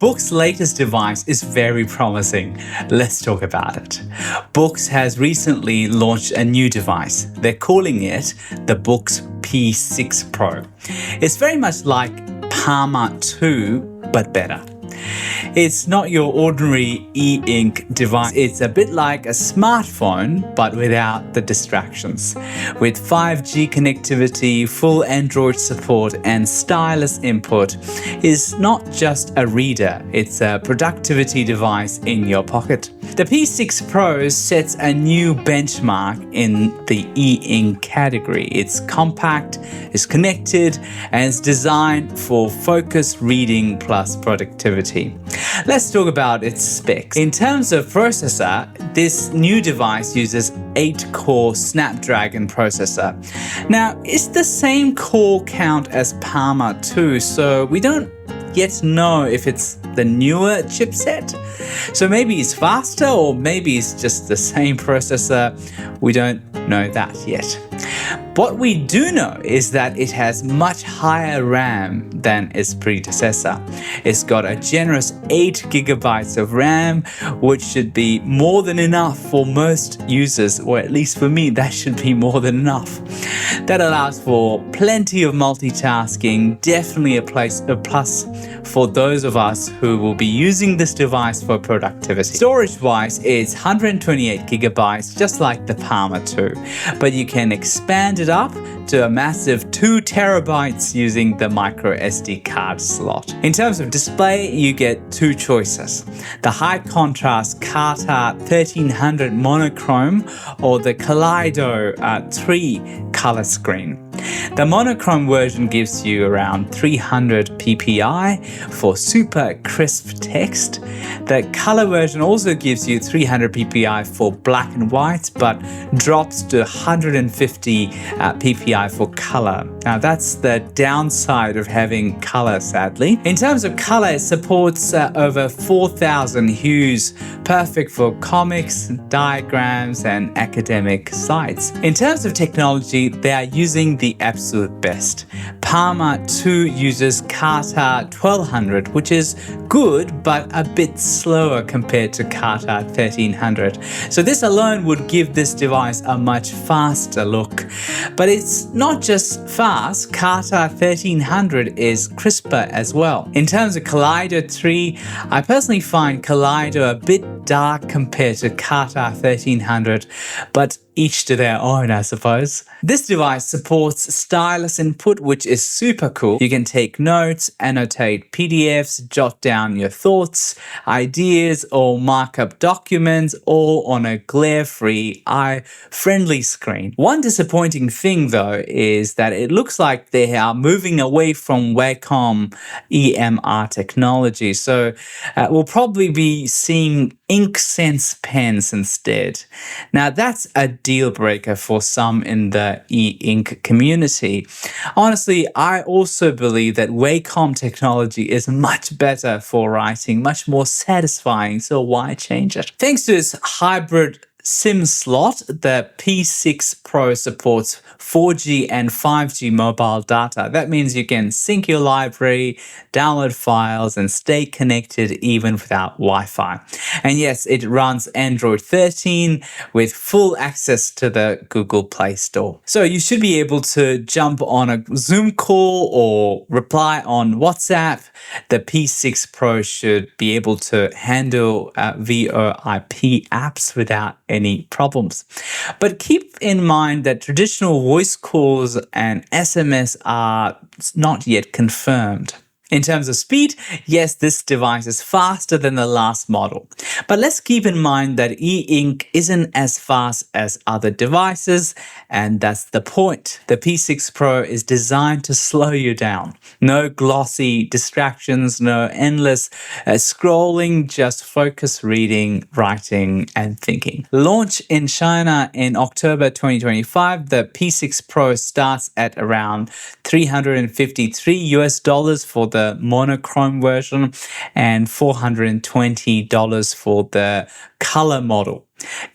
Boox's latest device is very promising. Let's talk about it. Boox has recently launched a new device. They're calling it the Boox P6 Pro. It's very much like Palma 2, but better. It's not your ordinary e-ink device. It's a bit like a smartphone, but without the distractions. With 5G connectivity, full Android support, and stylus input, it's not just a reader, it's a productivity device in your pocket. The P6 Pro sets a new benchmark in the e-ink category. It's compact, it's connected, and it's designed for focused reading plus productivity. Let's talk about its specs. In terms of processor, this new device uses 8-core Snapdragon processor. Now, it's the same core count as Palma 2, so we don't yet know if it's the newer chipset. So maybe it's faster, or maybe it's just the same processor. We don't know that yet. What we do know is that it has much higher RAM than its predecessor. It's got a generous 8 GB of RAM, which should be more than enough for most users, or at least for me, that should be more than enough. That allows for plenty of multitasking, definitely a plus for those of us who will be using this device for productivity. Storage-wise, it's 128 GB, just like the Palma 2, but you can expand it up to a massive 2 TB using the micro SD card slot. In terms of display, you get two choices: the high contrast Carta 1300 monochrome or the Kaleido 3 color screen. The monochrome version gives you around 300 ppi for super crisp text. The color version also gives you 300 ppi for black and white, but drops to 150 ppi for color. Now that's the downside of having color, sadly. In terms of color, it supports over 4,000 hues, perfect for comics, diagrams, and academic sites. In terms of technology, they are using the absolute best. Palma 2 uses Carta 1200, which is good, but a bit slower compared to Carta 1300. So this alone would give this device a much faster look. But it's not just fast, Carta 1300 is crisper as well. In terms of Kaleido 3, I personally find Kaleido a bit dark compared to Carta 1300, but each to their own, I suppose. This device supports stylus input, which is super cool. You can take notes, annotate PDFs, jot down your thoughts, ideas, or mark up documents, all on a glare-free, eye-friendly screen. One disappointing thing, though, is that it looks like they are moving away from Wacom EMR technology, so we'll probably be seeing InkSense pens instead. Now, that's a deal breaker for some in the e-ink community. Honestly, I also believe that Wacom technology is much better for writing, much more satisfying, so why change it? Thanks to its hybrid SIM slot, the P6 Pro supports 4G and 5G mobile data. That means you can sync your library, download files, and stay connected even without Wi-Fi. And yes, it runs Android 13 with full access to the Google Play Store. So you should be able to jump on a Zoom call or reply on WhatsApp. The P6 Pro should be able to handle VoIP apps without any problems. But keep in mind that traditional voice calls and SMS are not yet confirmed. In terms of speed, yes, this device is faster than the last model. But let's keep in mind that e-ink isn't as fast as other devices, and that's the point. The P6 Pro is designed to slow you down. No glossy distractions, no endless scrolling, just focused reading, writing, and thinking. Launch in China in October 2025, the P6 Pro starts at around $353 for the monochrome version and $420 for the color model.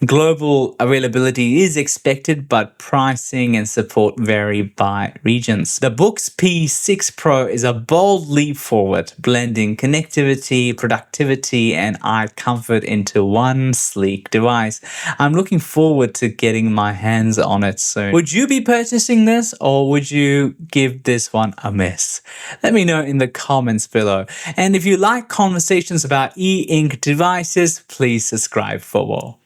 Global availability is expected, but pricing and support vary by regions. The Boox P6 Pro is a bold leap forward, blending connectivity, productivity, and eye comfort into one sleek device. I'm looking forward to getting my hands on it soon. Would you be purchasing this, or would you give this one a miss? Let me know in the comments below. And if you like conversations about e-ink devices, please subscribe for more.